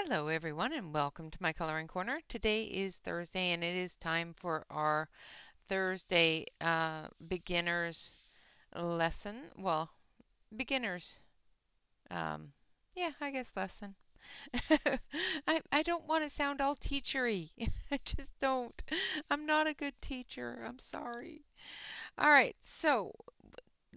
Hello everyone and welcome to my coloring corner. Today is Thursday and it is time for our Thursday beginners lesson. Well, beginners, um, yeah, I guess lesson. I don't want to sound all teachery. I just don't. I'm not a good teacher. I'm sorry. All right, so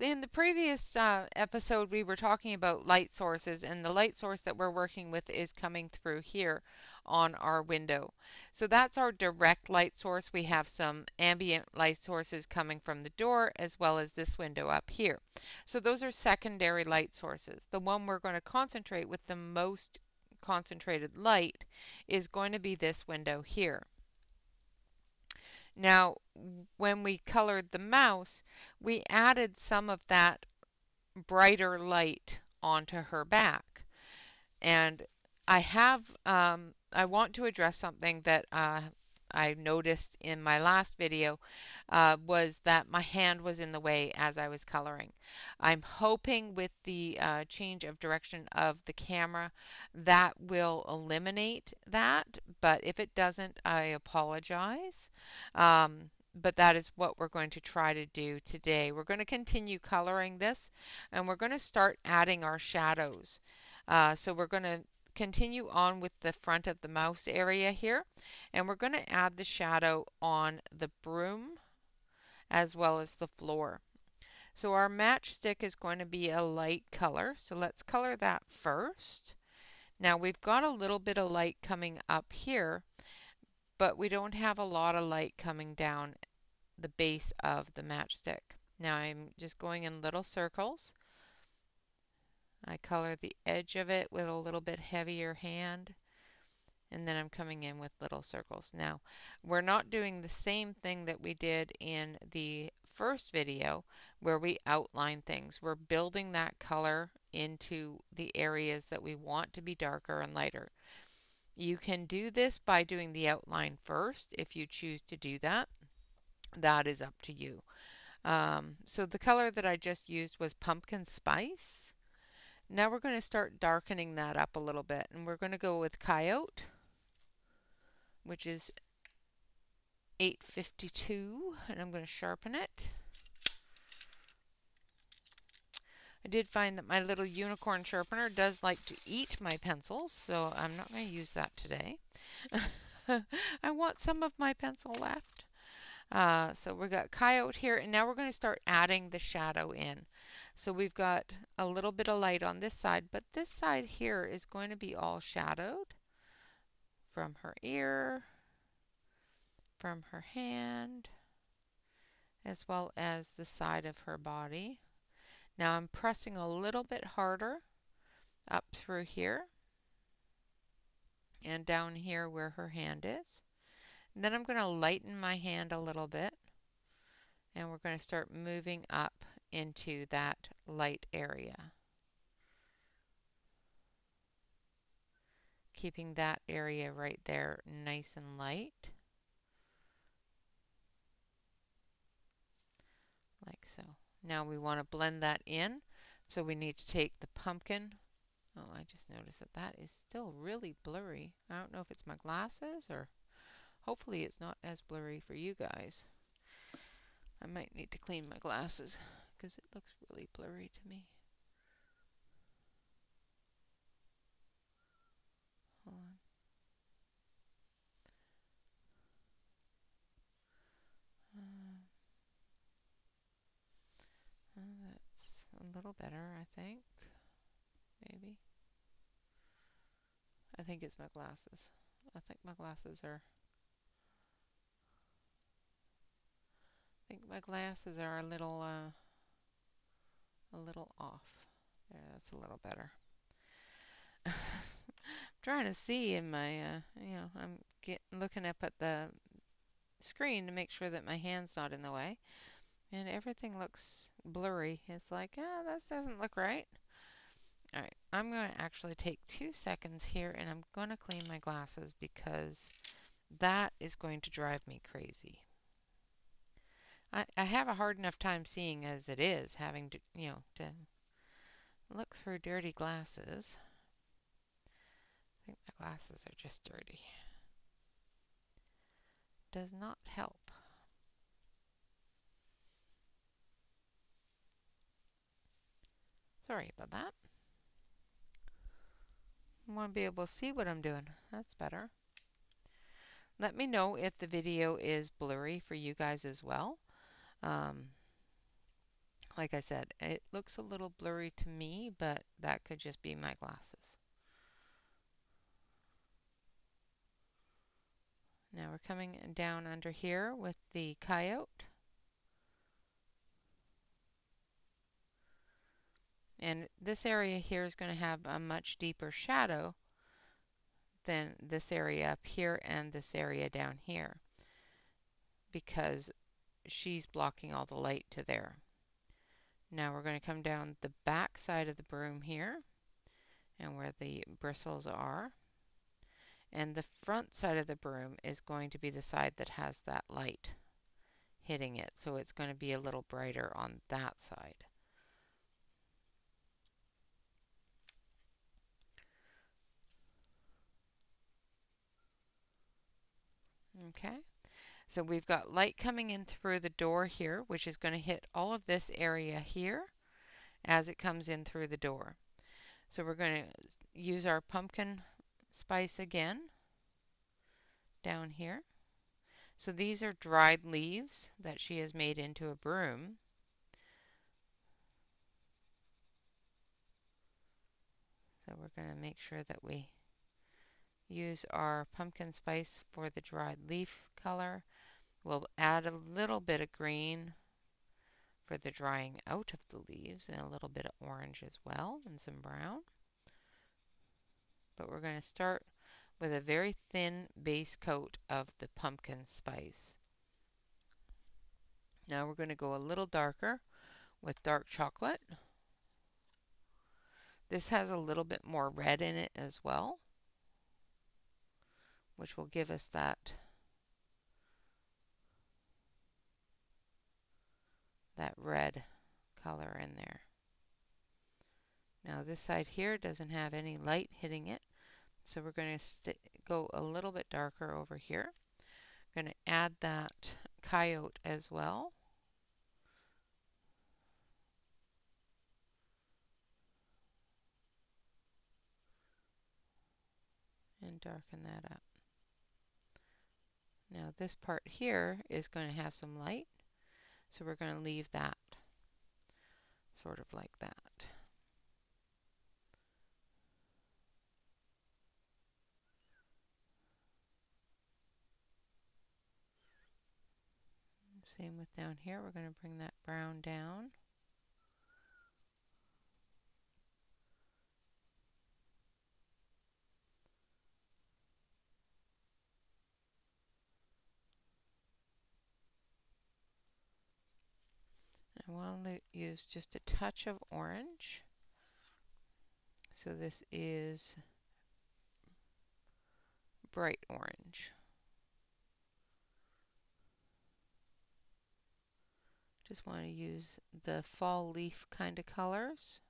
in the previous episode, we were talking about light sources, and the light source that we're working with is coming through here on our window. So that's our direct light source. We have some ambient light sources coming from the door as well as this window up here. So those are secondary light sources. The one we're going to concentrate with the most concentrated light is going to be this window here. Now, when we colored the mouse, we added some of that brighter light onto her back. And I want to address something that I noticed in my last video was that my hand was in the way as I was coloring. I'm hoping with the change of direction of the camera that will eliminate that, but if it doesn't, I apologize. But that is what we're going to try to do today. We're going to continue coloring this and we're going to start adding our shadows. So we're going to continue on with the front of the mouse area here, and we're going to add the shadow on the broom as well as the floor. So our matchstick is going to be a light color, so let's color that first. Now we've got a little bit of light coming up here, but we don't have a lot of light coming down the base of the matchstick. Now I'm just going in little circles. I color the edge of it with a little bit heavier hand, and then I'm coming in with little circles. Now, we're not doing the same thing that we did in the first video where we outline things. We're building that color into the areas that we want to be darker and lighter. You can do this by doing the outline first if you choose to do that. That is up to you. So the color that I just used was pumpkin spice. Now we're going to start darkening that up a little bit, and we're going to go with coyote, which is 852, and I'm going to sharpen it. I did find that my little unicorn sharpener does like to eat my pencils, so I'm not going to use that today. I want some of my pencil left. So we've got coyote here, and now we're going to start adding the shadow in. So we've got a little bit of light on this side, but this side here is going to be all shadowed from her ear, from her hand, as well as the side of her body. Now I'm pressing a little bit harder up through here and down here where her hand is. And then I'm going to lighten my hand a little bit, and we're going to start moving up into that light area, keeping that area right there nice and light, like so. Now we want to blend that in, so we need to take the pumpkin. Oh, I just noticed that that is still really blurry. I don't know if it's my glasses, or hopefully it's not as blurry for you guys. I might need to clean my glasses because it looks really blurry to me. Hold on. That's a little better, I think. Maybe. I think it's my glasses. I think my glasses are. I think my glasses are a little off. There, that's a little better. I'm trying to see in my, I'm looking up at the screen to make sure that my hand's not in the way, and everything looks blurry. It's like, that doesn't look right. All right, I'm going to actually take 2 seconds here, and I'm going to clean my glasses because that is going to drive me crazy. I have a hard enough time seeing as it is, having to, to look through dirty glasses. I think my glasses are just dirty. Does not help. Sorry about that. I want to be able to see what I'm doing. That's better. Let me know if the video is blurry for you guys as well. Um, like I said, it looks a little blurry to me, but that could just be my glasses. Now we're coming down under here with the coyote. And this area here is going to have a much deeper shadow than this area up here and this area down here because she's blocking all the light to there. Now we're going to come down the back side of the broom here and where the bristles are. And the front side of the broom is going to be the side that has that light hitting it. So it's going to be a little brighter on that side. Okay, so we've got light coming in through the door here, which is going to hit all of this area here as it comes in through the door. So we're going to use our pumpkin spice again down here. So these are dried leaves that she has made into a broom. So we're going to make sure that we use our pumpkin spice for the dried leaf color. We'll add a little bit of green for the drying out of the leaves and a little bit of orange as well and some brown. But we're going to start with a very thin base coat of the pumpkin spice. Now we're going to go a little darker with dark chocolate. This has a little bit more red in it as well, which will give us that red color in there. Now this side here doesn't have any light hitting it, so we're going to go a little bit darker over here. Going to add that coyote as well. And darken that up. Now this part here is going to have some light, so we're going to leave that sort of like that. Same with down here, we're going to bring that brown down. I want to use just a touch of orange. So this is bright orange. Just want to use the fall leaf kind of colors.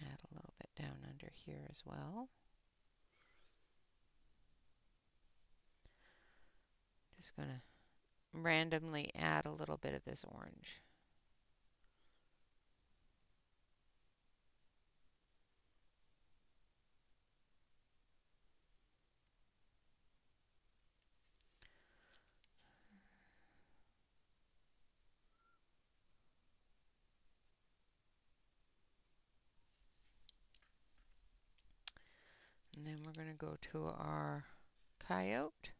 Add a little bit down under here as well. Just going to randomly add a little bit of this orange. And then we're going to go to our coyote.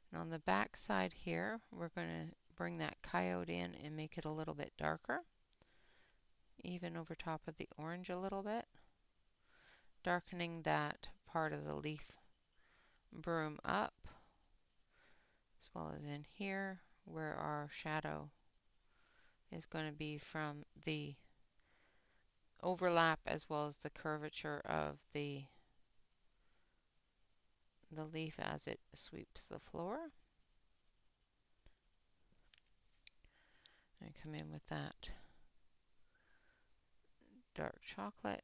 And on the back side here, we're going to bring that coyote in and make it a little bit darker. Even over top of the orange a little bit. Darkening that part of the leaf broom up. As well as in here where our shadow is going to be from the overlap as well as the curvature of the leaf as it sweeps the floor. And come in with that dark chocolate.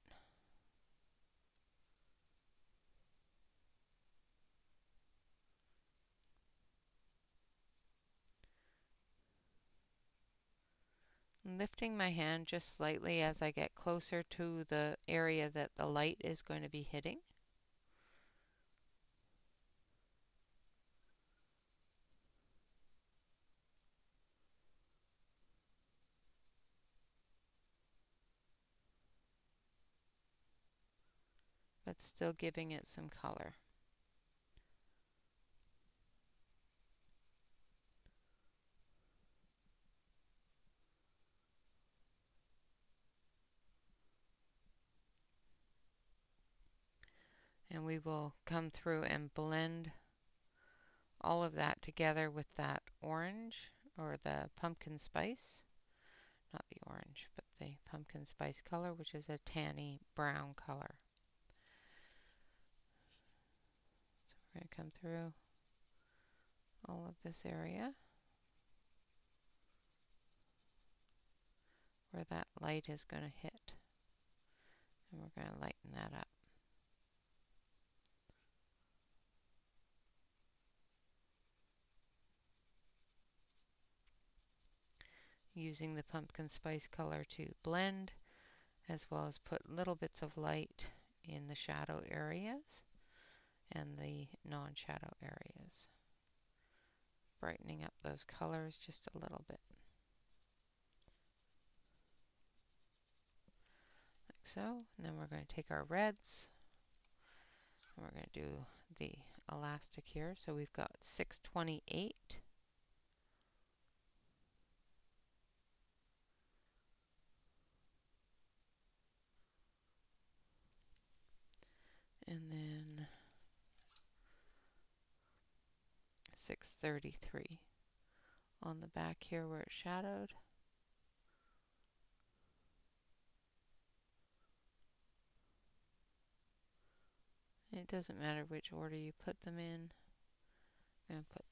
Lifting my hand just slightly as I get closer to the area that the light is going to be hitting. But still giving it some color. And we will come through and blend all of that together with that orange or the pumpkin spice. Not the orange, but the pumpkin spice color, which is a tanny brown color. So we're going to come through all of this area where that light is going to hit. And we're going to lighten that up. Using the pumpkin spice color to blend, as well as put little bits of light in the shadow areas and the non-shadow areas. Brightening up those colors just a little bit. Like so. And then we're going to take our reds and we're going to do the elastic here. So we've got 628. And then 633 on the back here where it's shadowed. It doesn't matter which order you put them in. I'm going to put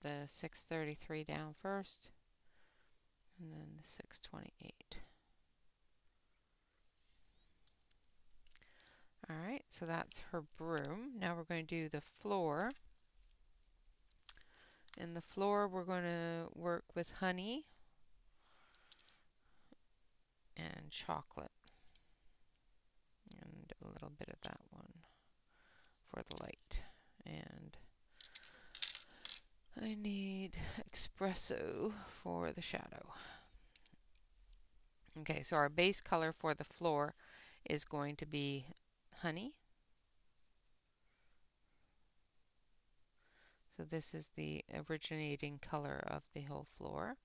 the 633 down first and then the 628. Alright, so that's her broom. Now we're going to do the floor. In the floor we're going to work with honey and chocolate. And a little bit of that one for the light. And I need espresso for the shadow. Okay, so our base color for the floor is going to be honey. So this is the originating color of the whole floor.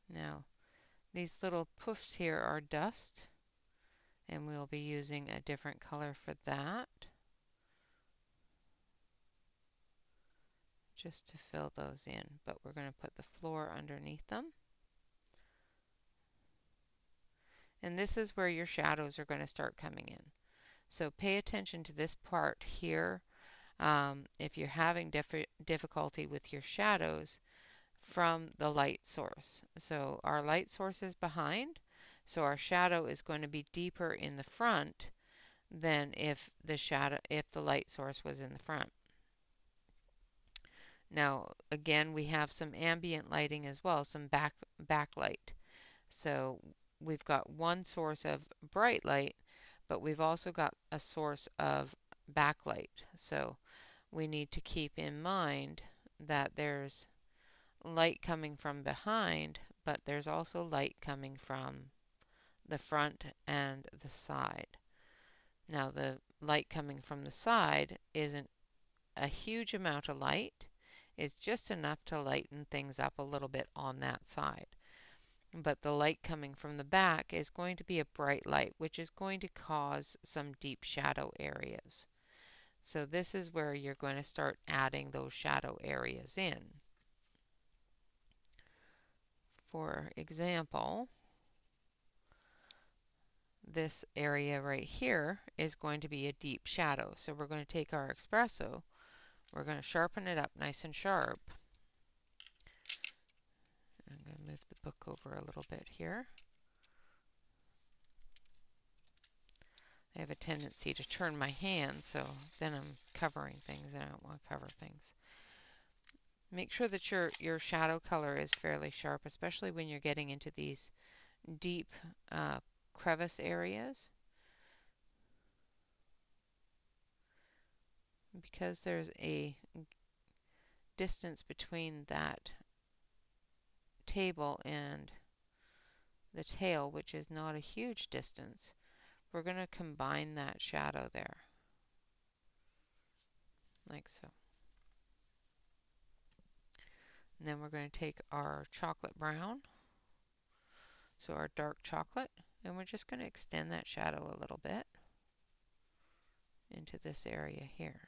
Now, these little poofs here are dust, and we'll be using a different color for that, just to fill those in. But we're going to put the floor underneath them. And this is where your shadows are going to start coming in. So pay attention to this part here. If you're having difficulty with your shadows from the light source. So our light source is behind, so our shadow is going to be deeper in the front than if the light source was in the front. Now again, we have some ambient lighting as well, some backlight. So we've got one source of bright light, but we've also got a source of backlight. So we need to keep in mind that there's light coming from behind, but there's also light coming from the front and the side. Now the light coming from the side isn't a huge amount of light. It's just enough to lighten things up a little bit on that side. But the light coming from the back is going to be a bright light, which is going to cause some deep shadow areas. So this is where you're going to start adding those shadow areas in. For example, this area right here is going to be a deep shadow. So we're going to take our espresso, we're going to sharpen it up nice and sharp. I'm going to move the book over a little bit here. I have a tendency to turn my hand, so then I'm covering things and I don't want to cover things. Make sure that your shadow color is fairly sharp, especially when you're getting into these deep crevice areas. Because there's a distance between that table and the tail, which is not a huge distance, we're going to combine that shadow there, like so. And then we're going to take our chocolate brown, so our dark chocolate, and we're just going to extend that shadow a little bit into this area here.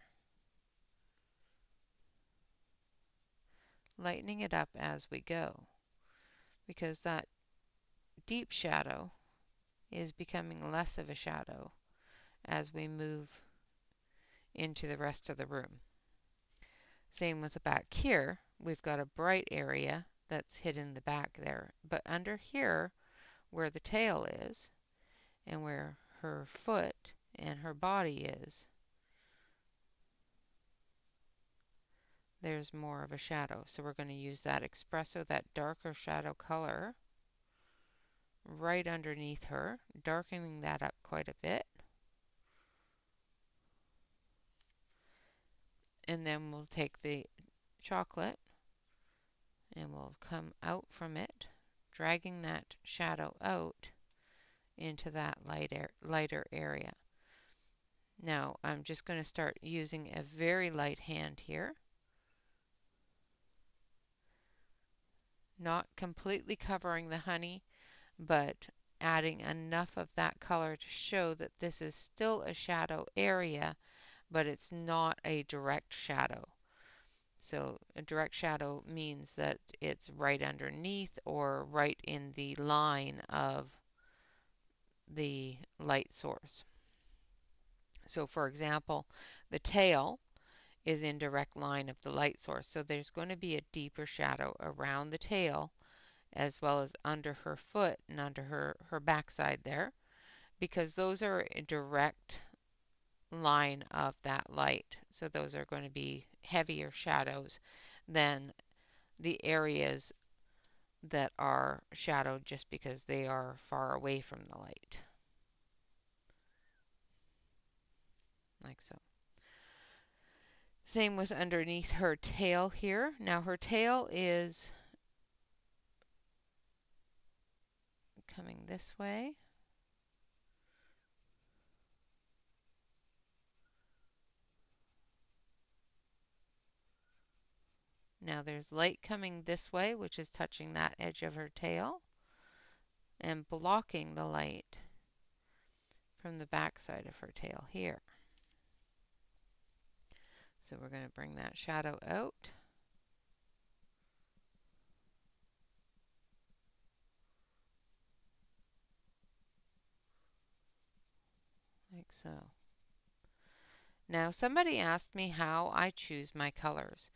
Lightening it up as we go, because that deep shadow is becoming less of a shadow as we move into the rest of the room. Same with the back here. We've got a bright area that's hidden in the back there. But under here, where the tail is, and where her foot and her body is, there's more of a shadow. So we're going to use that espresso, that darker shadow color, right underneath her, darkening that up quite a bit. And then we'll take the chocolate and we'll come out from it, dragging that shadow out into that lighter area. Now I'm just going to start using a very light hand here, not completely covering the honey, but adding enough of that color to show that this is still a shadow area, but it's not a direct shadow. So a direct shadow means that it's right underneath or right in the line of the light source. So for example, the tail is in direct line of the light source, so there's going to be a deeper shadow around the tail as well as under her foot and under her backside there, because those are a direct line of that light. So those are going to be heavier shadows than the areas that are shadowed just because they are far away from the light, like so. Same with underneath her tail here. Now her tail is coming this way. Now there's light coming this way, which is touching that edge of her tail and blocking the light from the back side of her tail here. So we're going to bring that shadow out. Like so. Now somebody asked me how I choose my colors.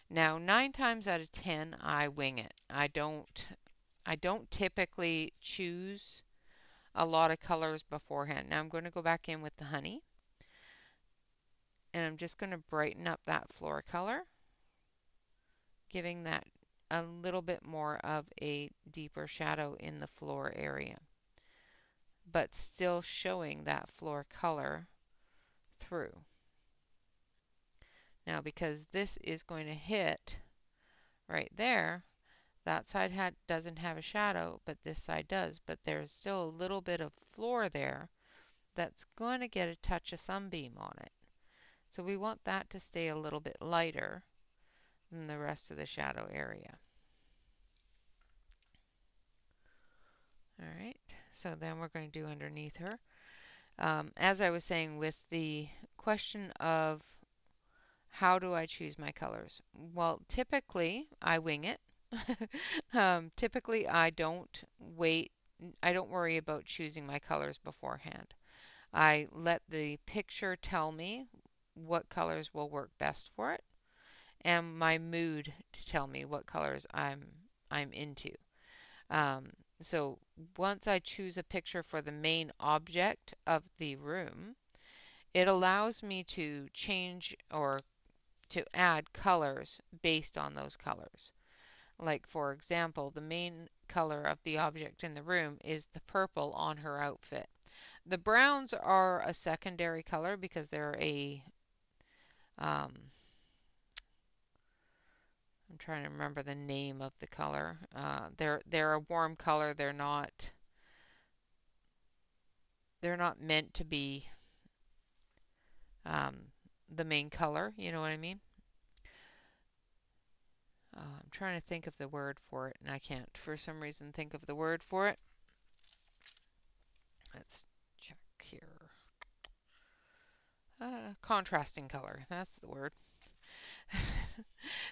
Now 9 times out of 10 I wing it. I don't typically choose a lot of colors beforehand. Now I'm going to go back in with the honey and I'm just going to brighten up that floor color, giving that a little bit more of a deeper shadow in the floor area, but still showing that floor color through. Now because this is going to hit right there, that side doesn't have a shadow, but this side does, but there's still a little bit of floor there that's going to get a touch of sunbeam on it. So we want that to stay a little bit lighter than the rest of the shadow area. All right, so then we're going to do underneath her. As I was saying, with the question of how do I choose my colors? Well, typically I wing it. Typically I don't wait I don't worry about choosing my colors beforehand. I let the picture tell me what colors will work best for it, and my mood to tell me what colors I'm into. Um, so once I choose a picture for the main object of the room, it allows me to change or to add colors based on those colors. Like, for example, the main color of the object in the room is the purple on her outfit. The browns are a secondary color because they're um, I'm trying to remember the name of the color. They're a warm color. They're not meant to be um, the main color. You know what I mean? I'm trying to think of the word for it, and I can't for some reason think of the word for it. Let's check here. Contrasting color. That's the word.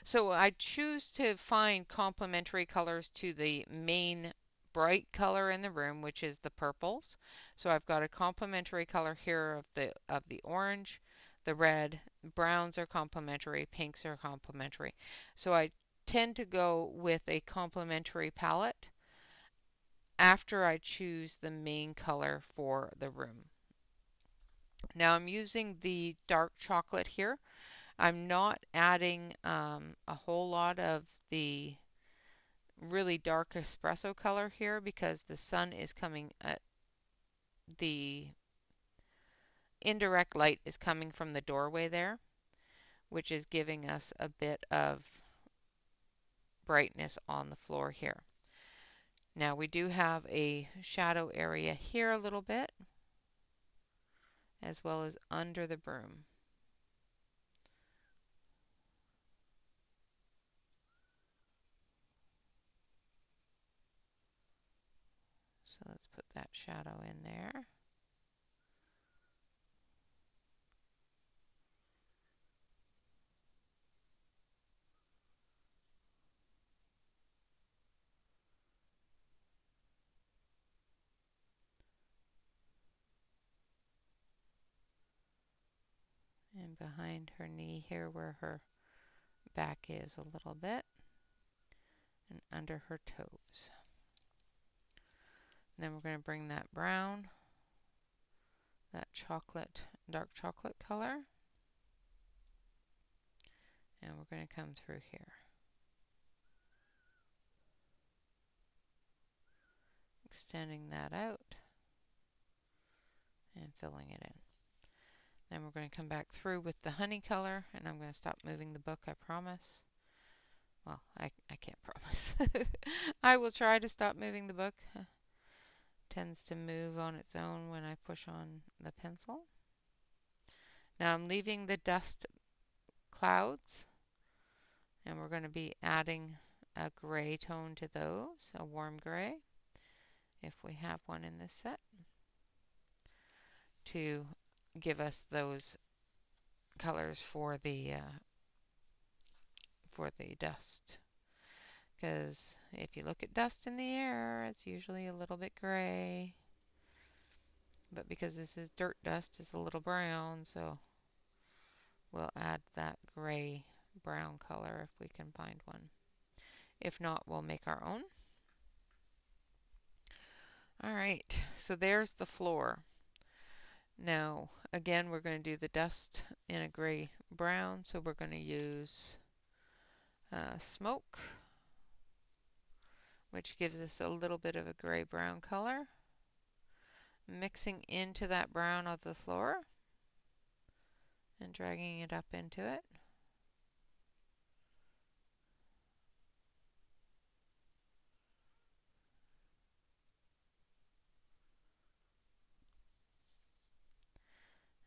So I choose to find complementary colors to the main bright color in the room, which is the purples. So I've got a complementary color here of the orange, the red, browns are complementary, pinks are complementary. So I tend to go with a complementary palette after I choose the main color for the room. Now I'm using the dark chocolate here. I'm not adding a whole lot of the really dark espresso color here because the sun is coming at the indirect light is coming from the doorway there, which is giving us a bit of brightness on the floor here. Now we do have a shadow area here a little bit, as well as under the broom. So let's put that shadow in there. And behind her knee here where her back is a little bit, and under her toes. And then we're going to bring that brown, that chocolate, dark chocolate color, and we're going to come through here, extending that out and filling it in. Then we're going to come back through with the honey color, and I'm going to stop moving the book, I promise. Well, I can't promise. I will try to stop moving the book. It tends to move on its own when I push on the pencil. Now I'm leaving the dust clouds, and we're going to be adding a gray tone to those, a warm gray, if we have one in this set, to give us those colors for the dust. Because if you look at dust in the air, it's usually a little bit gray. But because this is dirt dust, it's a little brown, so we'll add that gray brown color if we can find one. If not, we'll make our own. All right, so there's the floor. Now, again, we're going to do the dust in a gray brown, so we're going to use smoke, which gives us a little bit of a gray brown color. Mixing into that brown of the floor and dragging it up into it.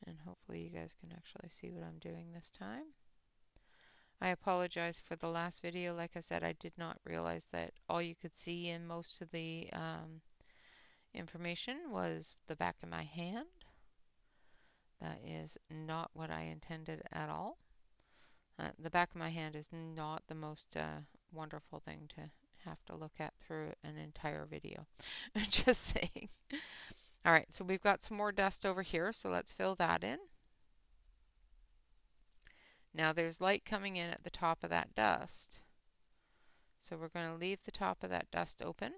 And hopefully you guys can actually see what I'm doing this time. I apologize for the last video. Like I said, I did not realize that all you could see in most of the information was the back of my hand. That is not what I intended at all. The back of my hand is not the most wonderful thing to have to look at through an entire video. Just saying. All right, so we've got some more dust over here, so let's fill that in. Now there's light coming in at the top of that dust. So we're going to leave the top of that dust open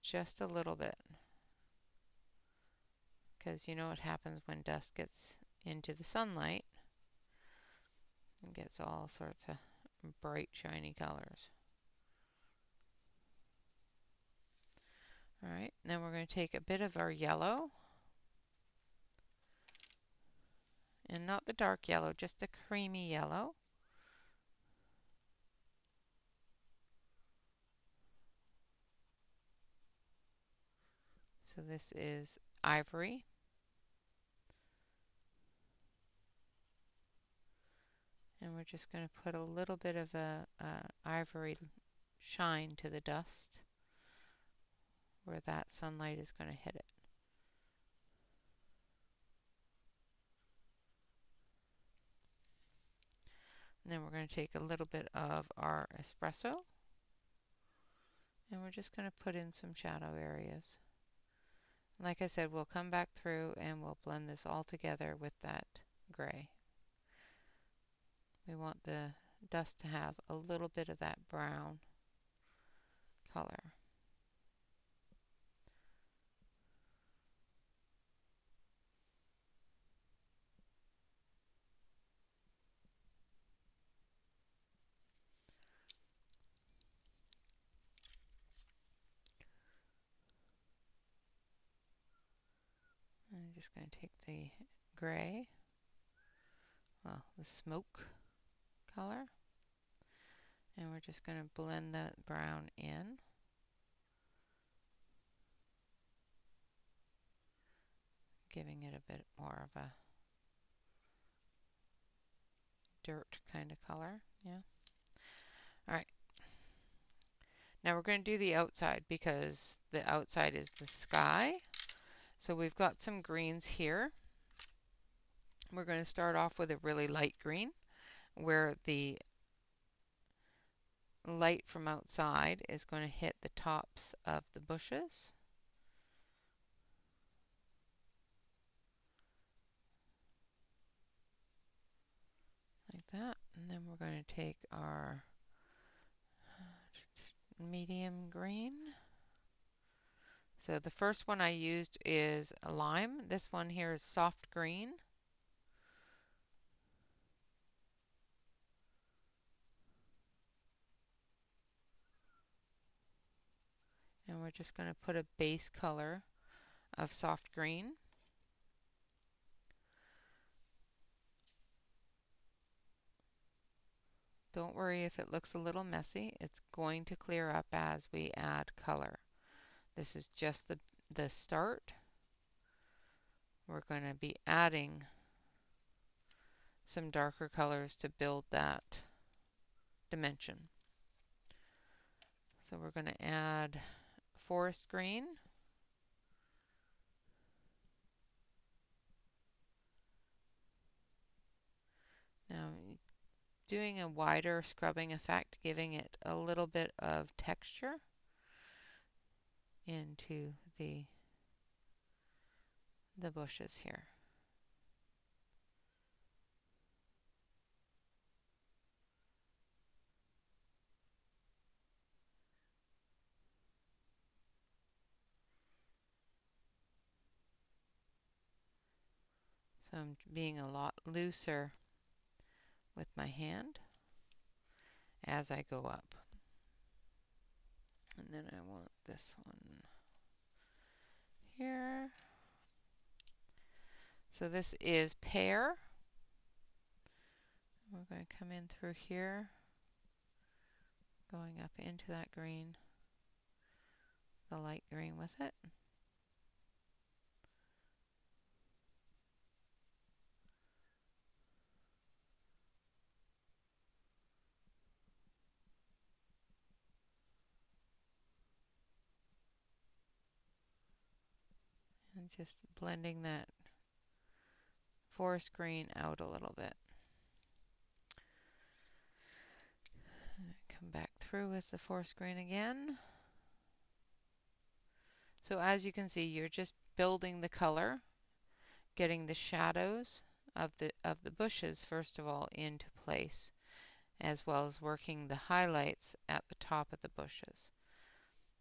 just a little bit, because you know what happens when dust gets into the sunlight. It gets all sorts of bright, shiny colors. All right, then we're going to take a bit of our yellow, and not the dark yellow, just a creamy yellow. So this is ivory. And we're just going to put a little bit of a ivory shine to the dust where that sunlight is going to hit it. And then we're going to take a little bit of our espresso, and we're just going to put in some shadow areas. Like I said, we'll come back through and we'll blend this all together with that gray. We want the dust to have a little bit of that brown color. I'm just going to take the gray, well, the smoke color, and we're just going to blend that brown in. Giving it a bit more of a dirt kind of color. Yeah. All right. Now we're going to do the outside because the outside is the sky. So we've got some greens here. We're going to start off with a really light green where the light from outside is going to hit the tops of the bushes. Like that. And then we're going to take our medium green. So the first one I used is a lime. This one here is soft green. And we're just going to put a base color of soft green. Don't worry if it looks a little messy. It's going to clear up as we add color. This is just the start. We're going to be adding some darker colors to build that dimension. So we're going to add forest green. Now doing a wider scrubbing effect, giving it a little bit of texture into the bushes here. So I'm being a lot looser with my hand as I go up. And then I want this one here. So this is pear. We're going to come in through here, going up into that green, the light green with it. And just blending that forest green out a little bit. Come back through with the forest green again. So as you can see, you're just building the color, getting the shadows of the bushes first of all into place, as well as working the highlights at the top of the bushes.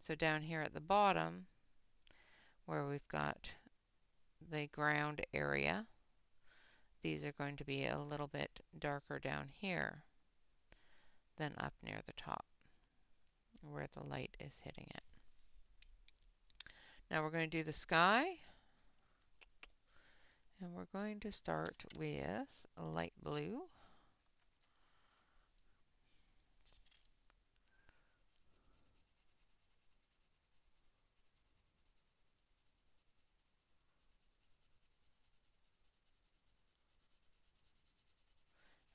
So down here at the bottom, where we've got the ground area, these are going to be a little bit darker down here than up near the top, where the light is hitting it. Now we're going to do the sky, and we're going to start with light blue.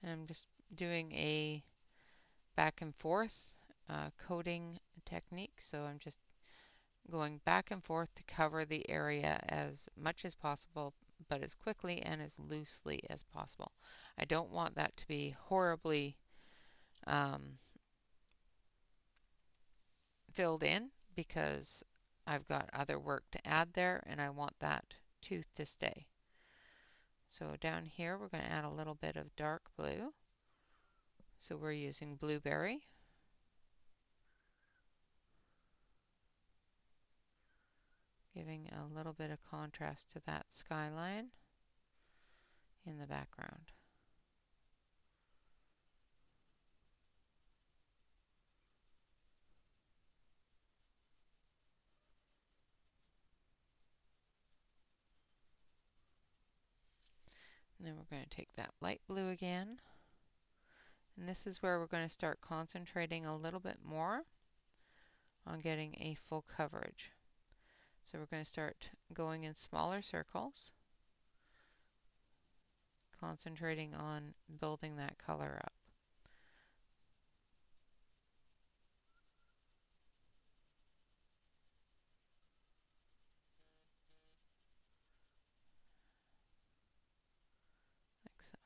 And I'm just doing a back and forth coating technique, so I'm just going back and forth to cover the area as much as possible, but as quickly and as loosely as possible. I don't want that to be horribly filled in, because I've got other work to add there and I want that tooth to stay. So down here we're going to add a little bit of dark blue. So we're using blueberry. Giving a little bit of contrast to that skyline in the background. And then we're going to take that light blue again. And this is where we're going to start concentrating a little bit more on getting a full coverage. So we're going to start going in smaller circles, concentrating on building that color up. Like so.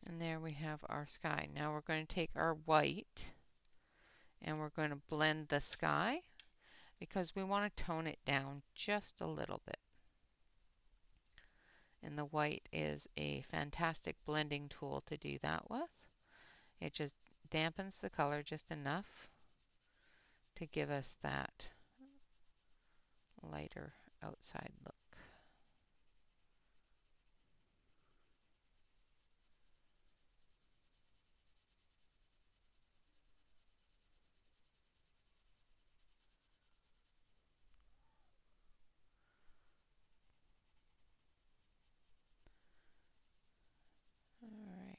And there we have our sky. Now we're going to take our white and we're going to blend the sky, because we want to tone it down just a little bit. And the white is a fantastic blending tool to do that with. It just dampens the color just enough to give us that lighter outside look. Alright.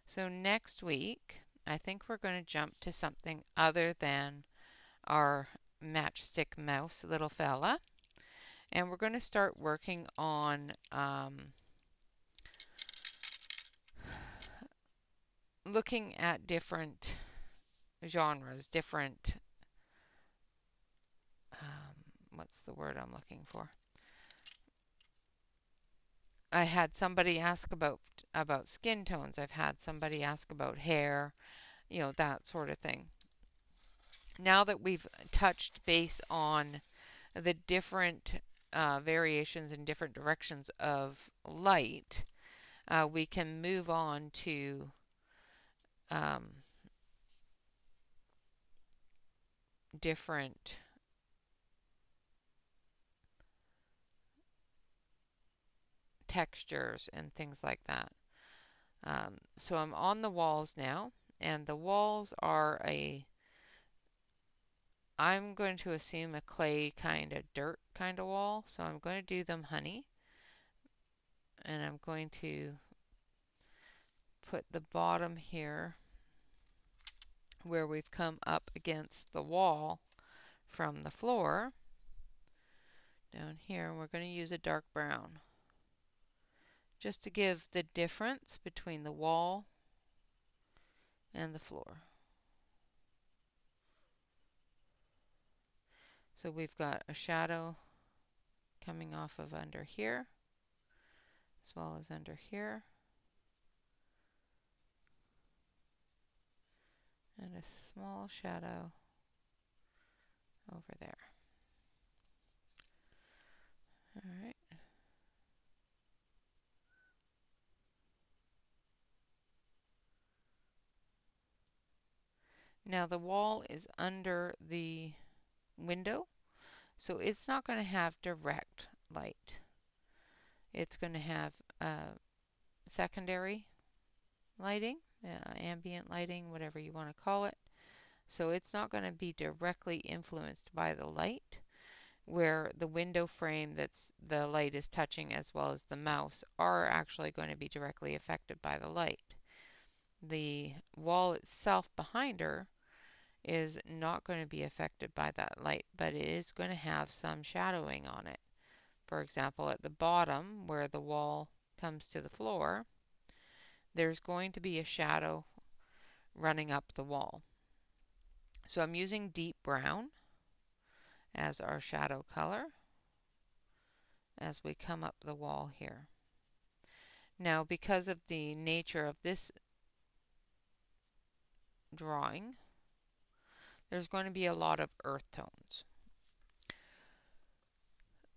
So next week, I think we're going to jump to something other than our matchstick mouse little fella. And we're going to start working on looking at different genres, different, what's the word I'm looking for? I had somebody ask about skin tones. I've had somebody ask about hair, you know, that sort of thing. Now that we've touched base on the different variations in different directions of light, we can move on to different textures and things like that. So I'm on the walls now, and the walls are I'm going to assume a clay kind of dirt kind of wall. So I'm going to do them honey, and I'm going to put the bottom here where we've come up against the wall from the floor down here, and we're going to use a dark brown just to give the difference between the wall and the floor. So we've got a shadow coming off of under here, as well as under here, and a small shadow over there. All right. Now the wall is under the window, so it's not going to have direct light. It's going to have secondary lighting, ambient lighting, whatever you want to call it. So it's not going to be directly influenced by the light, where the window frame that's the light is touching as well as the mouse are actually going to be directly affected by the light. The wall itself behind her is not going to be affected by that light, but it is going to have some shadowing on it. For example, at the bottom where the wall comes to the floor, there's going to be a shadow running up the wall. So I'm using deep brown as our shadow color as we come up the wall here. Now, because of the nature of this drawing, there's going to be a lot of earth tones.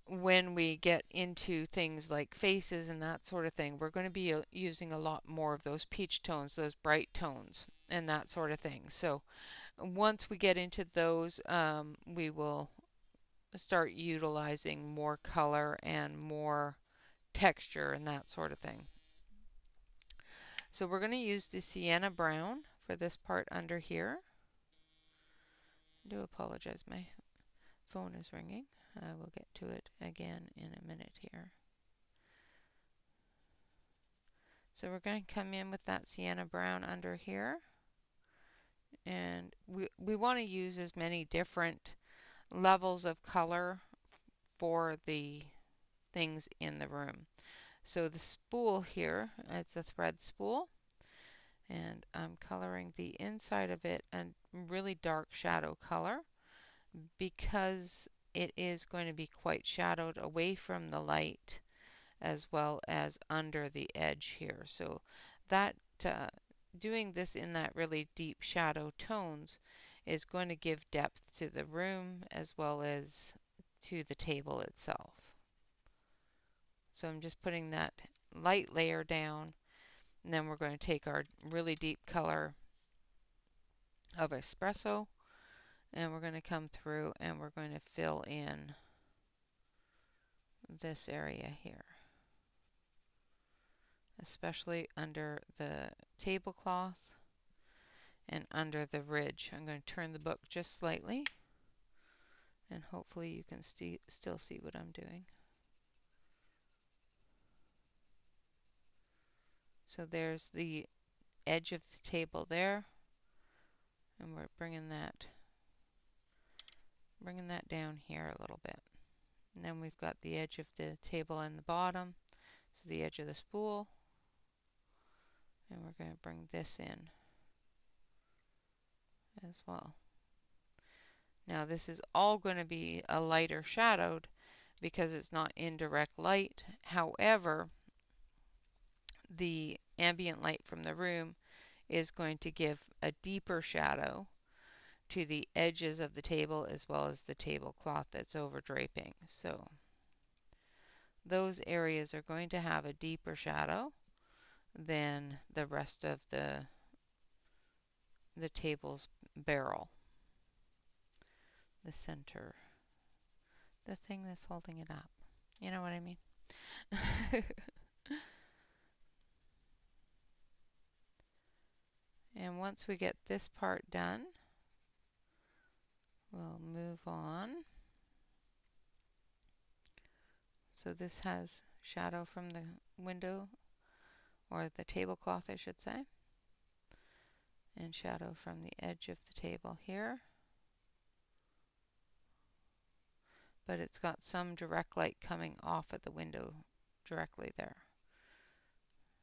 When we get into things like faces and that sort of thing, we're going to be using a lot more of those peach tones, those bright tones, and that sort of thing. So once we get into those, we will start utilizing more color and more texture and that sort of thing. So we're going to use the sienna brown for this part under here. I do apologize, my phone is ringing. I will get to it again in a minute here. So we're going to come in with that sienna brown under here. And we want to use as many different levels of color for the things in the room. So the spool here, it's a thread spool, and I'm coloring the inside of it a really dark shadow color because it is going to be quite shadowed away from the light as well as under the edge here. So that doing this in that really deep shadow tones is going to give depth to the room as well as to the table itself. So I'm just putting that light layer down, and then we're going to take our really deep color of espresso, and we're going to come through and we're going to fill in this area here, especially under the tablecloth and under the ridge. I'm going to turn the book just slightly, and hopefully you can still see what I'm doing. So there's the edge of the table there, and we're bringing that down here a little bit. And then we've got the edge of the table in the bottom, so the edge of the spool, and we're going to bring this in as well. Now this is all going to be a lighter shadowed because it's not in direct light. However, the ambient light from the room is going to give a deeper shadow to the edges of the table as well as the tablecloth that's over draping. So those areas are going to have a deeper shadow than the rest of the table's barrel, the center, the thing that's holding it up. You know what I mean? And once we get this part done, we'll move on. So this has shadow from the window, or the tablecloth I should say, and shadow from the edge of the table here. but it's got some direct light coming off at the window directly there.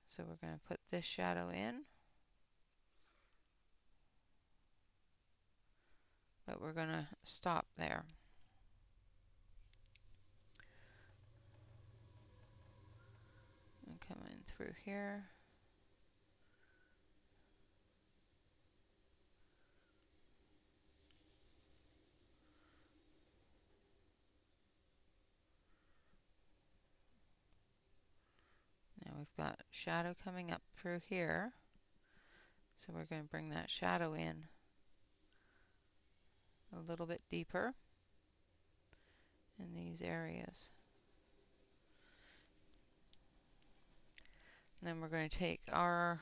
So we're going to put this shadow in, but we're going to stop there. And come in through here. Now we've got shadow coming up through here. So we're going to bring that shadow in a little bit deeper in these areas. And then we're going to take our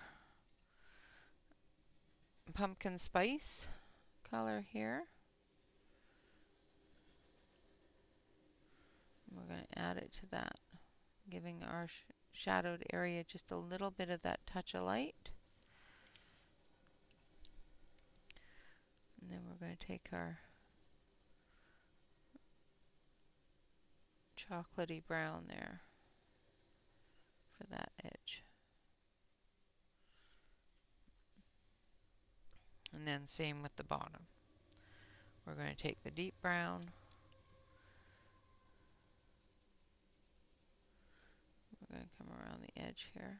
pumpkin spice color here. And we're going to add it to that, giving our shadowed area just a little bit of that touch of light. And then we're going to take our chocolatey brown there for that edge. And then same with the bottom. We're going to take the deep brown. We're going to come around the edge here.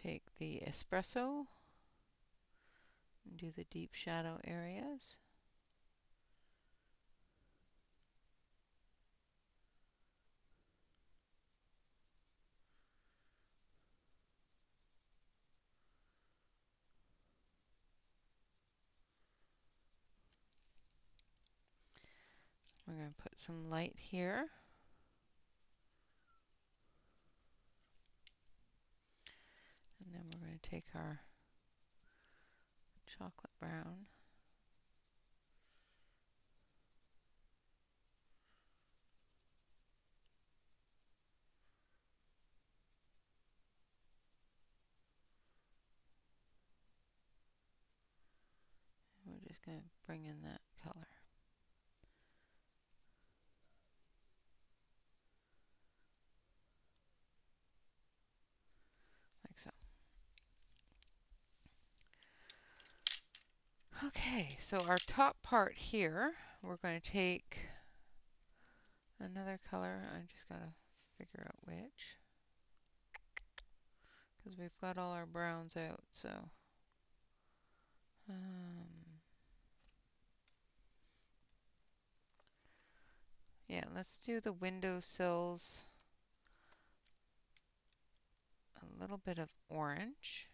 Take the espresso and do the deep shadow areas. We're going to put some light here. And then we're going to take our chocolate brown. We're just going to bring in that color. Like so. Okay, so our top part here, we're going to take another color. I just got to figure out which, because we've got all our browns out. So yeah, let's do the window sills. A little bit of orange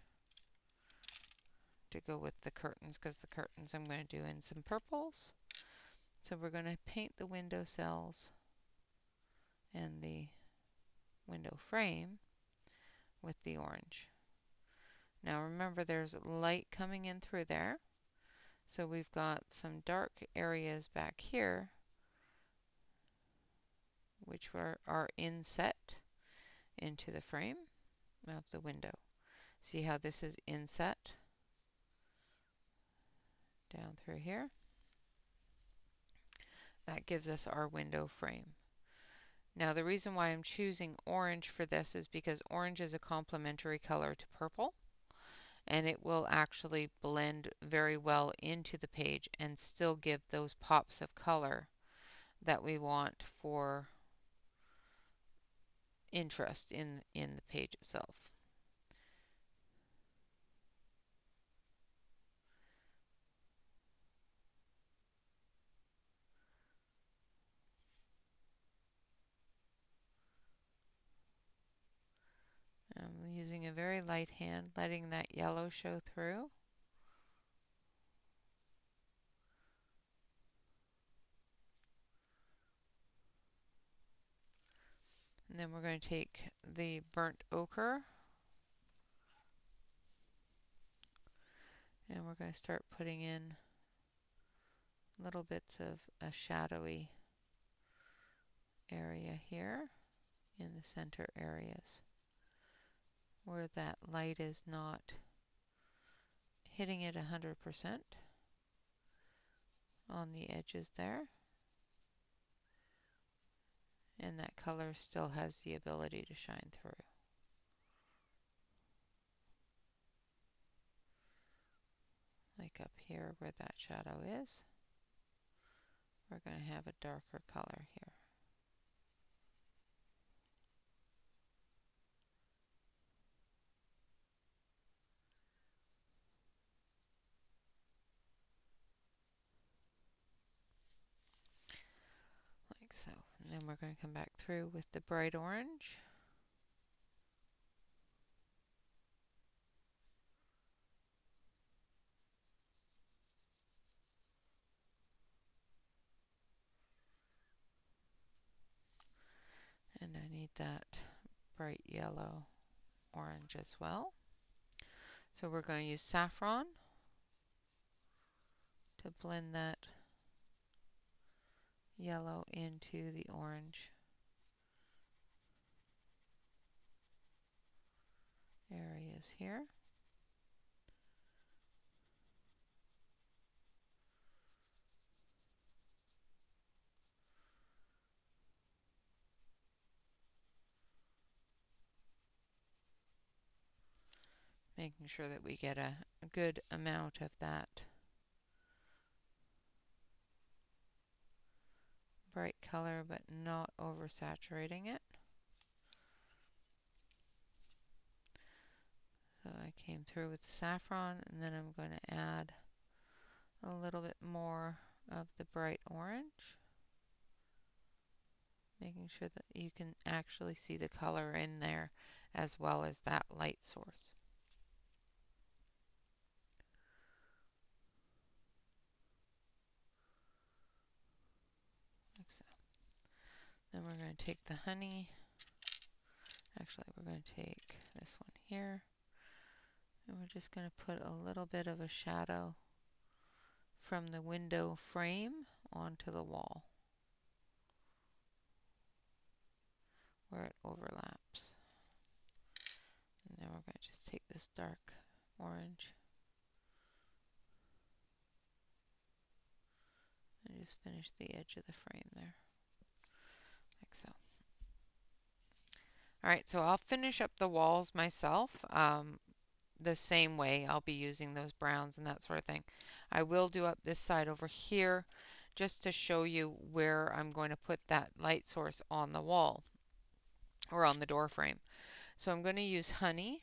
to go with the curtains, because the curtains I'm going to do in some purples. So we're going to paint the window sills and the window frame with the orange. Now remember, there's light coming in through there. So we've got some dark areas back here, which are inset into the frame of the window. See how this is inset down through here? That gives us our window frame. Now the reason why I'm choosing orange for this is because orange is a complementary color to purple, and it will actually blend very well into the page and still give those pops of color that we want for interest in the page itself. I'm using a very light hand, letting that yellow show through. And then we're going to take the burnt ochre and we're going to start putting in little bits of a shadowy area here in the center areas where that light is not hitting it 100% on the edges there. And that color still has the ability to shine through. Like up here where that shadow is, we're going to have a darker color here. Like so. And then we're going to come back through with the bright orange. And I need that bright yellow orange as well. So we're going to use saffron to blend that yellow into the orange areas here. Making sure that we get a good amount of that bright color, but not oversaturating it. So I came through with the saffron, and then I'm going to add a little bit more of the bright orange, making sure that you can actually see the color in there as well as that light source. Like so. Then we're going to take the honey. Actually, we're going to take this one here, and we're just going to put a little bit of a shadow from the window frame onto the wall where it overlaps. And then we're going to just take this dark orange and just finish the edge of the frame there, like so. Alright, so I'll finish up the walls myself the same way. I'll be using those browns and that sort of thing. I will do up this side over here just to show you where I'm going to put that light source on the wall or on the door frame. So I'm going to use honey.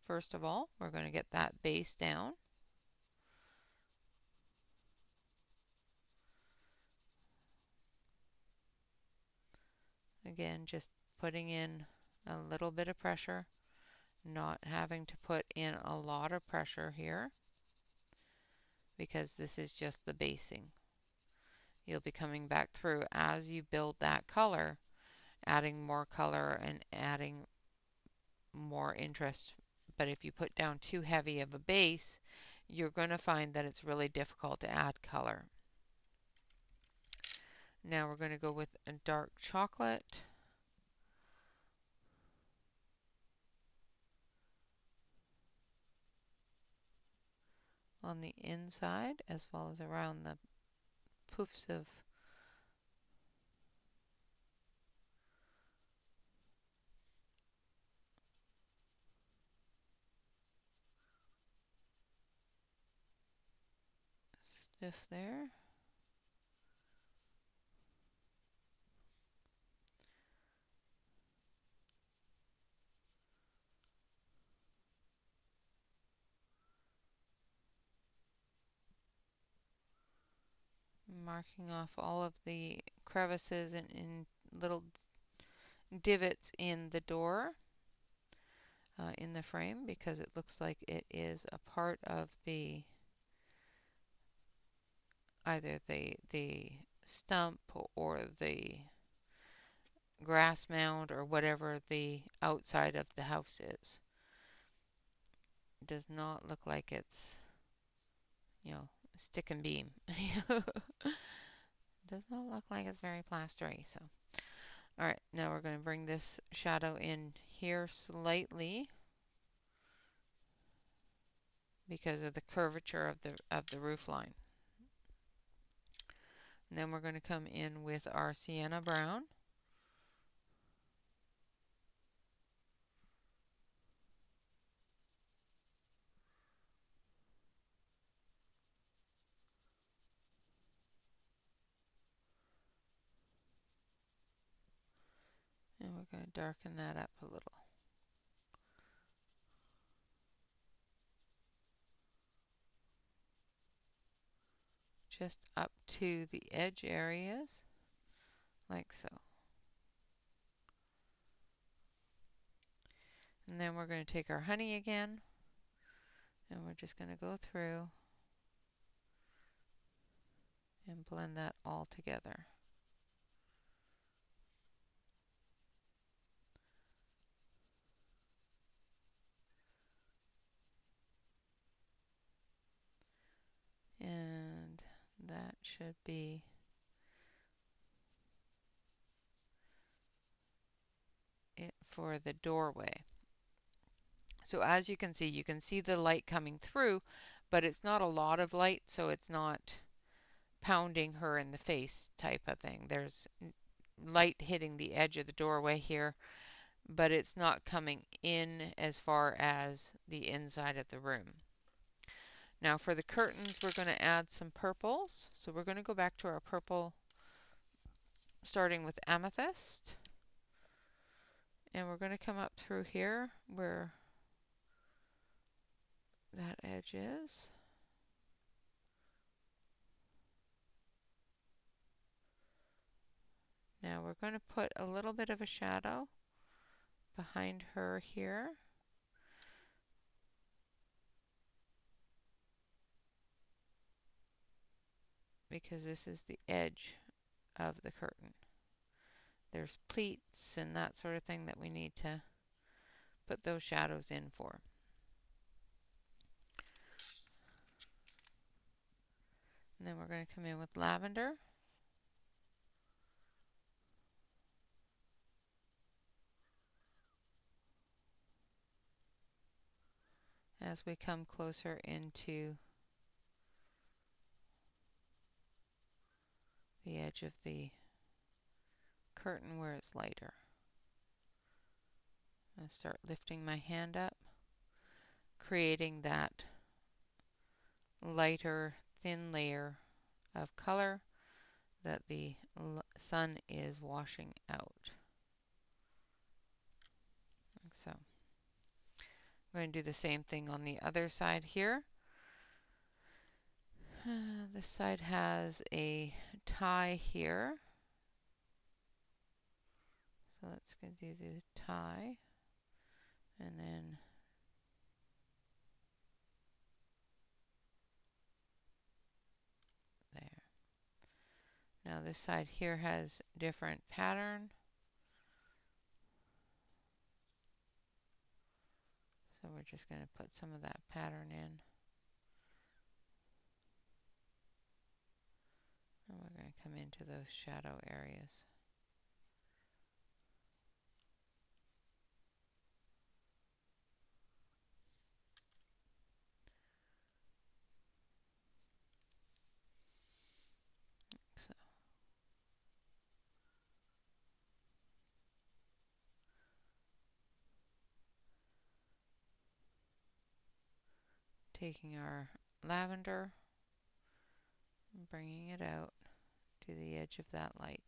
First of all, we're going to get that base down. Again, just putting in a little bit of pressure, not having to put in a lot of pressure here because this is just the basing. You'll be coming back through as you build that color, adding more color and adding more interest. But if you put down too heavy of a base, you're going to find that it's really difficult to add color. Now we're going to go with a dark chocolate. On the inside as well as around the poofs of stiff there. Marking off all of the crevices and little divots in the door, in the frame, because it looks like it is a part of the either the stump or the grass mound or whatever the outside of the house is. It does not look like it's, stick and beam. Does not look like it's very plastery. So, all right, now we're going to bring this shadow in here slightly because of the curvature of the roof line. And then we're going to come in with our sienna brown. And we're going to darken that up a little. Just up to the edge areas, like so. And then we're going to take our honey again, and we're just going to go through and blend that all together. And that should be it for the doorway. So as you can see the light coming through, but it's not a lot of light, so it's not pounding her in the face type of thing. There's light hitting the edge of the doorway here, but it's not coming in as far as the inside of the room. Now for the curtains, we're going to add some purples. So we're going to go back to our purple, starting with amethyst. And we're going to come up through here where that edge is. Now we're going to put a little bit of a shadow behind her here. Because this is the edge of the curtain. There's pleats and that sort of thing that we need to put those shadows in for. And then we're going to come in with lavender. As we come closer into the edge of the curtain where it's lighter. I start lifting my hand up, creating that lighter, thin layer of color that the sun is washing out. Like so. I'm going to do the same thing on the other side here. This side has a tie here. So let's go do the tie. And then there. Now this side here has different pattern. So we're just going to put some of that pattern in. And we're going to come into those shadow areas. So. Taking our lavender and bringing it out to the edge of that light.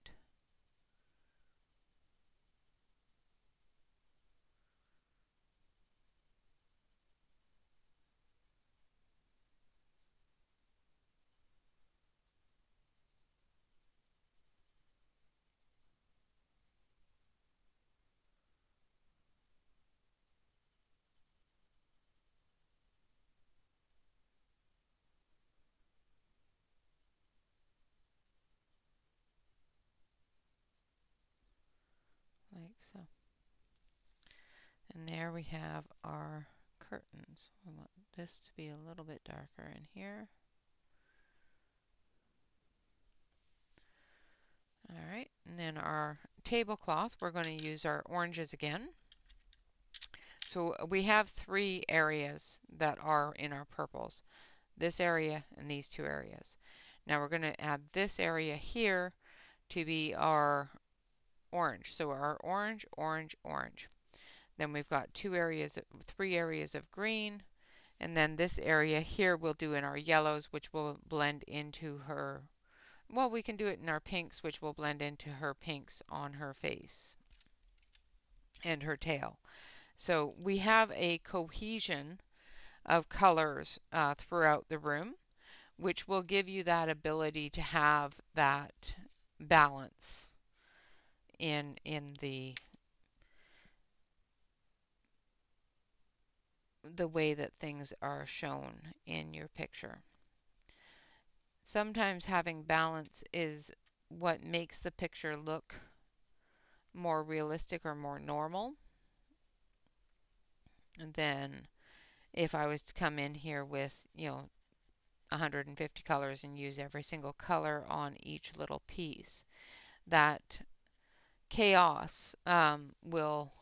Like so. And there we have our curtains. We want this to be a little bit darker in here. tablecloth, we're going to use our oranges again. So we have three areas that are in our purples. This area and these two areas. Now we're going to add this area here to be our orange. So our orange, orange, orange. Then we've got three areas of green. And then this area here we'll do in our yellows, which will blend into her, well, we can do it in our pinks, which will blend into her pinks on her face and her tail. So we have a cohesion of colors throughout the room, which will give you that ability to have that balance in the way that things are shown in your picture. Sometimes having balance is what makes the picture look more realistic or more normal. And then if I was to come in here with, 150 colors and use every single color on each little piece, that chaos will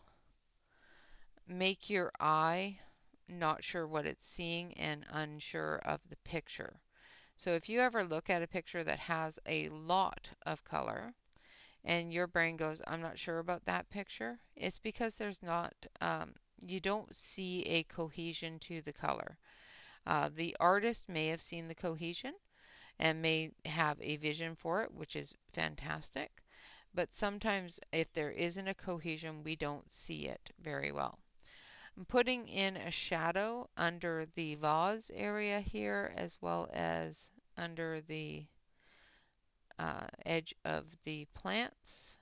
make your eye not sure what it's seeing and unsure of the picture. So if you ever look at a picture that has a lot of color and your brain goes, I'm not sure about that picture, it's because there's not, you don't see a cohesion to the color. The artist may have seen the cohesion and may have a vision for it, which is fantastic. But sometimes if there isn't a cohesion, we don't see it very well. I'm putting in a shadow under the vase area here, as well as under the edge of the plants,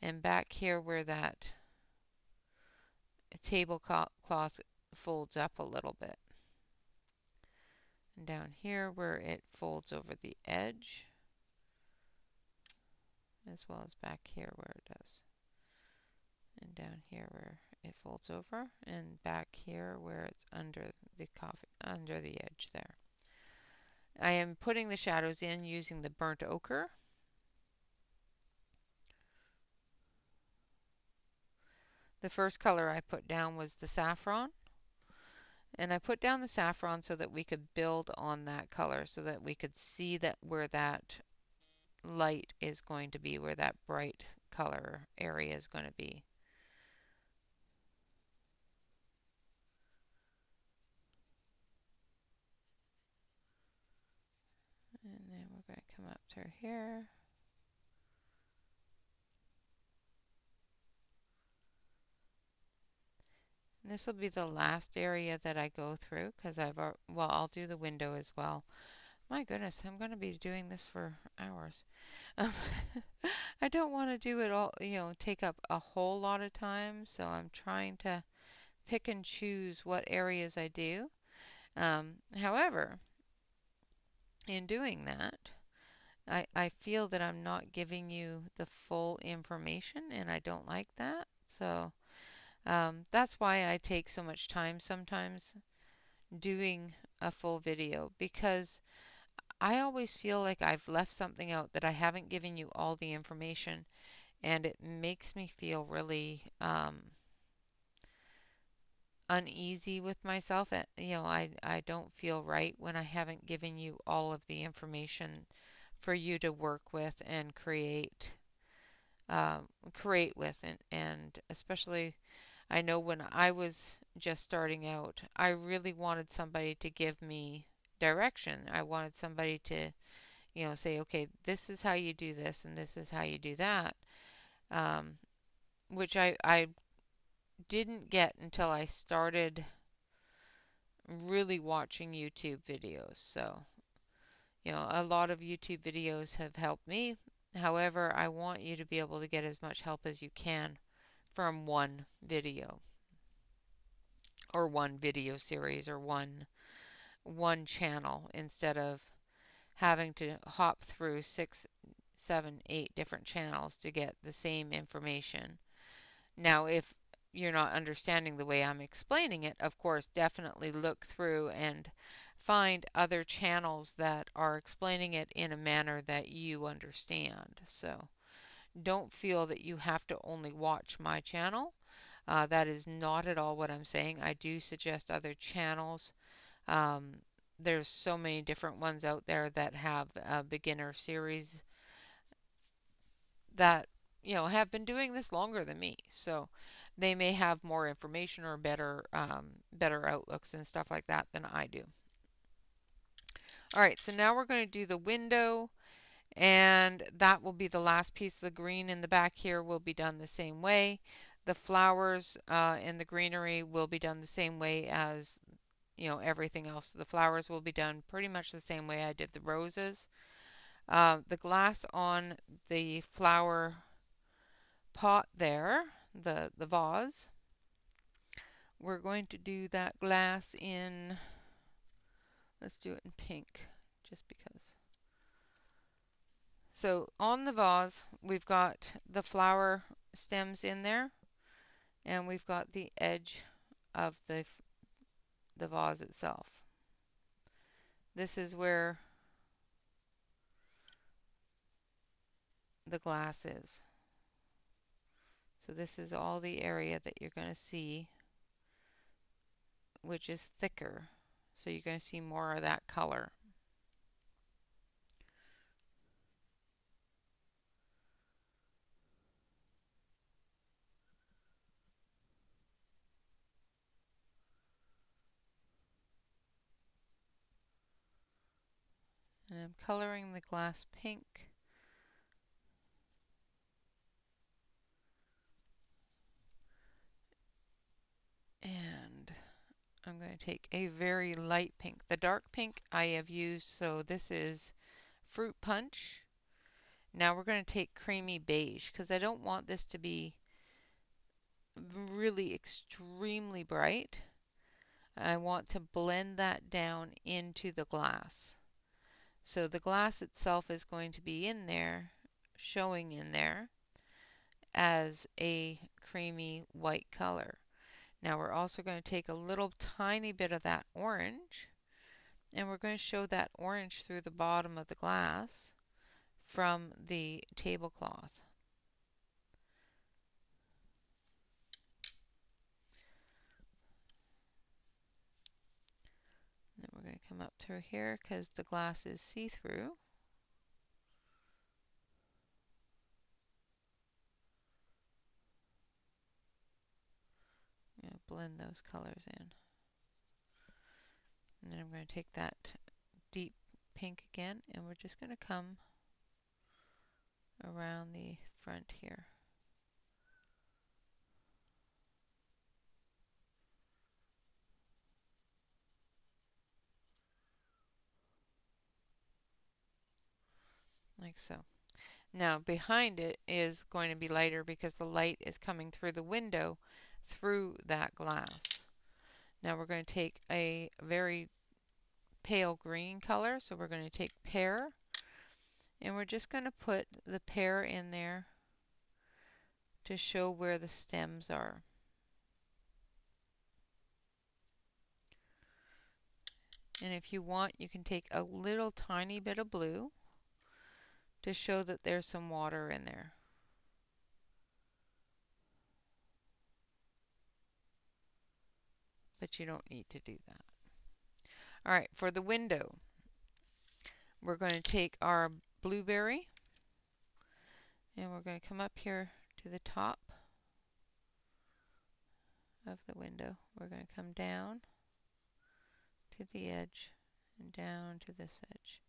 and back here where that tablecloth folds up a little bit, and down here where it folds over the edge, as well as back here where it does, and down here where it folds over, and back here where it's under the coffee, under the edge there. I am putting the shadows in using the burnt ochre. The first color I put down was the saffron, and I put down the saffron so that we could build on that color, so that we could see that where that light is going to be, where that bright color area is going to be. And then we're going to come up through here. And this will be the last area that I go through because well, I'll do the window as well. My goodness, I'm going to be doing this for hours. Um, I don't want to do it all, take up a whole lot of time, so I'm trying to pick and choose what areas I do. However, in doing that, I feel that I'm not giving you the full information, and I don't like that. So that's why I take so much time sometimes doing a full video, because I always feel like I've left something out, that I haven't given you all the information, and it makes me feel really uneasy with myself. I don't feel right when I haven't given you all of the information for you to work with and create with, and especially I know when I was just starting out, I really wanted somebody to give me direction. I wanted somebody to, say, okay, this is how you do this and this is how you do that, um, which I didn't get until I started really watching YouTube videos. So, a lot of YouTube videos have helped me. However, I want you to be able to get as much help as you can from one video, or one video series, or one channel, instead of having to hop through 6, 7, 8 different channels to get the same information. Now, if you're not understanding the way I'm explaining it, of course, definitely look through and find other channels that are explaining it in a manner that you understand. So Don't feel that you have to only watch my channel. That is not at all what I'm saying. I do suggest other channels. Um, there's so many different ones out there that have a beginner series that have been doing this longer than me. So they may have more information or better outlooks and stuff like that than I do. All right, so now we're going to do the window, and that will be the last piece. The green in the back here will be done the same way. The flowers and the greenery will be done the same way as everything else. The flowers will be done pretty much the same way I did the roses. The glass on the flower pot there, the vase, we're going to do that glass in, let's do it in pink, just because. So on the vase, we've got the flower stems in there, and we've got the edge of the vase itself. This is where the glass is. So this is all the area that you're going to see, which is thicker. So you're going to see more of that color. And I'm coloring the glass pink. And I'm going to take a very light pink. The dark pink I have used, so this is fruit punch. Now we're going to take creamy beige because I don't want this to be really extremely bright. I want to blend that down into the glass. So the glass itself is going to be in there, showing in there as a creamy white color. Now we're also going to take a little tiny bit of that orange, and we're going to show that orange through the bottom of the glass from the tablecloth. And then we're going to come up through here because the glass is see-through. I'm going to blend those colors in. And then I'm going to take that deep pink again, and we're just going to come around the front here. Like so. Now behind it is going to be lighter because the light is coming through the window through that glass. Now we're going to take a very pale green color, so we're going to take pear, and we're just going to put the pear in there to show where the stems are. And if you want, you can take a little tiny bit of blue to show that there's some water in there. But you don't need to do that. All right, for the window, we're going to take our blueberry, and we're going to come up here to the top of the window. We're going to come down to the edge and down to this edge.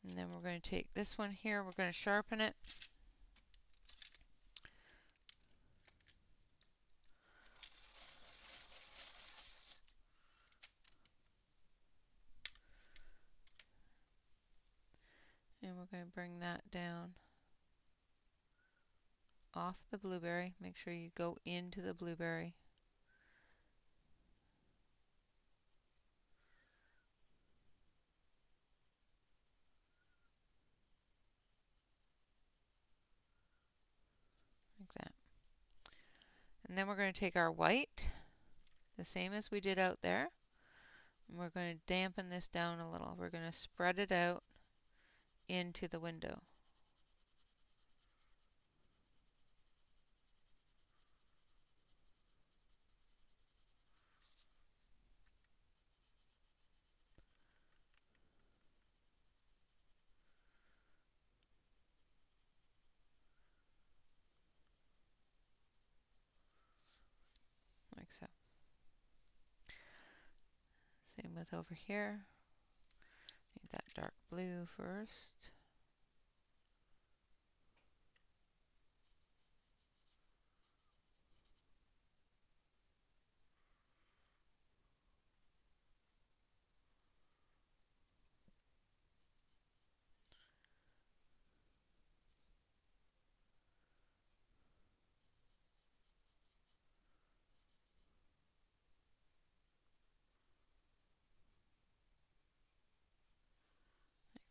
And then we're going to take this one here, we're going to sharpen it. And we're going to bring that down off the blueberry. Make sure you go into the blueberry. Like that. And then we're going to take our white, the same as we did out there, and we're going to dampen this down a little. We're going to spread it out into the window. Like so. Same with over here. Need that dark blue first.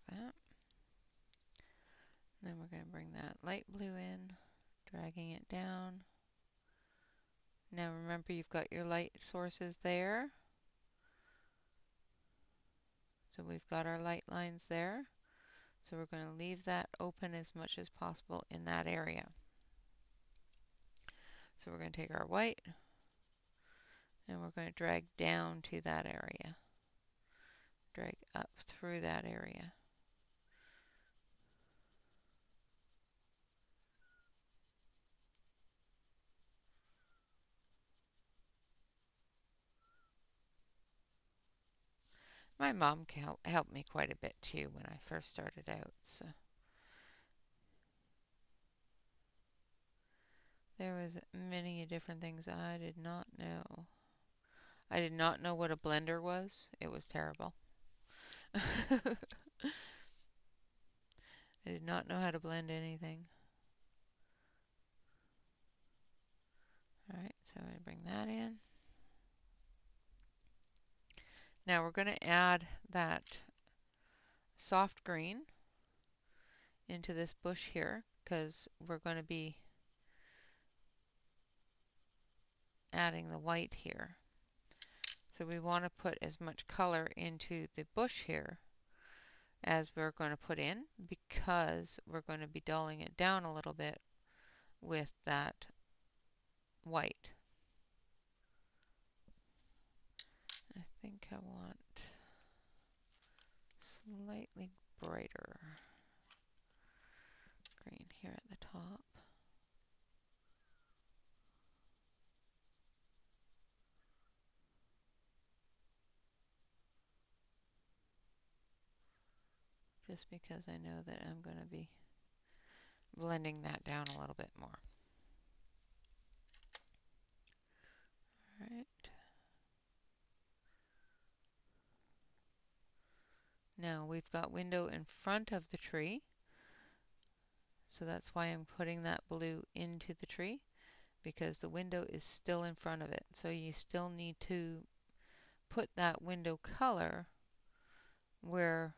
Like that. Then we're going to bring that light blue in, dragging it down. Now remember, you've got your light sources there. So we've got our light lines there. So we're going to leave that open as much as possible in that area. So we're going to take our white and we're going to drag down to that area. Drag up through that area. My mom helped me quite a bit too when I first started out. So there was many different things I did not know. I did not know what a blender was. It was terrible. I did not know how to blend anything. Alright, so I'm going to bring that in. Now we're going to add that soft green into this bush here because we're going to be adding the white here. So we want to put as much color into the bush here as we're going to put in because we're going to be dulling it down a little bit with that white. I think I want slightly brighter green here at the top. Just because I know that I'm going to be blending that down a little bit more. Alright. Now we've got window in front of the tree. So that's why I'm putting that blue into the tree because the window is still in front of it. So you still need to put that window color wherever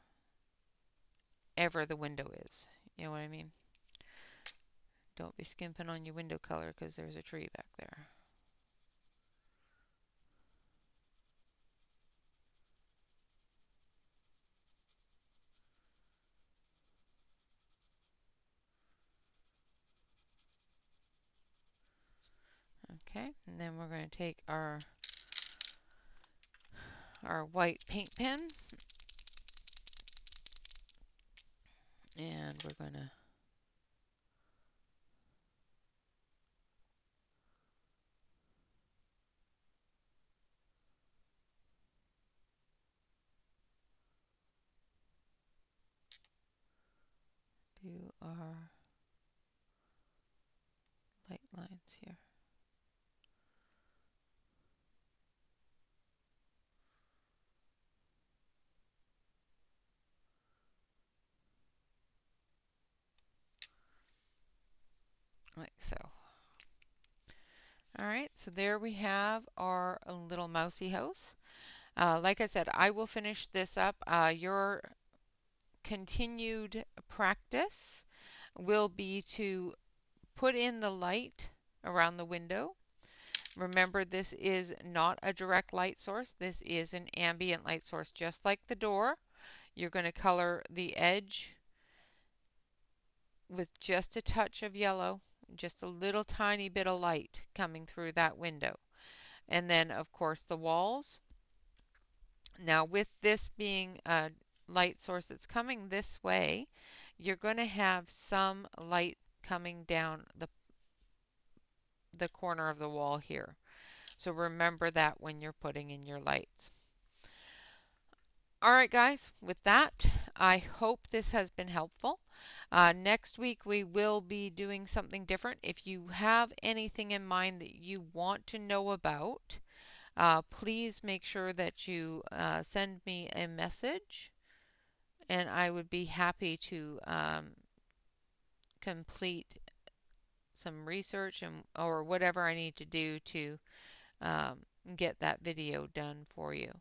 the window is. You know what I mean? Don't be skimping on your window color because there's a tree back there. Okay, and then we're going to take our white paint pen and we're going to do our light lines here. Like so. Alright, so there we have our little mousy house. Like I said, I will finish this up. Your continued practice will be to put in the light around the window. Remember, this is not a direct light source. This is an ambient light source, just like the door. You're going to color the edge with just a touch of yellow, just a little tiny bit of light coming through that window. And then, of course, the walls. Now, with this being a light source that's coming this way, you're going to have some light coming down the corner of the wall here. So remember that when you're putting in your lights. All right, guys, with that, I hope this has been helpful. Next week, we will be doing something different. If you have anything in mind that you want to know about, please make sure that you send me a message, and I would be happy to complete some research or whatever I need to do to um, get that video done for you.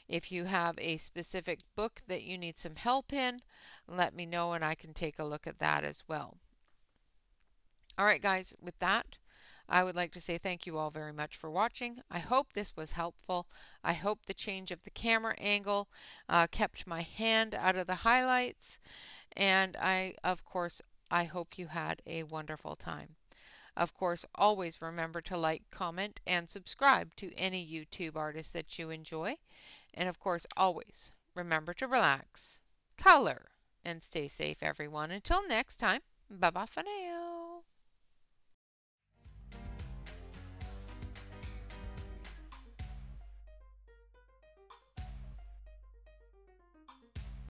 If you have a specific book that you need some help in, let me know and I can take a look at that as well. All right, guys, with that, I would like to say thank you all very much for watching. I hope this was helpful. I hope the change of the camera angle kept my hand out of the highlights. And of course, I hope you had a wonderful time. Of course, always remember to like, comment, and subscribe to any YouTube artist that you enjoy. And of course, always remember to relax, color, and stay safe, everyone. Until next time, bye bye for now.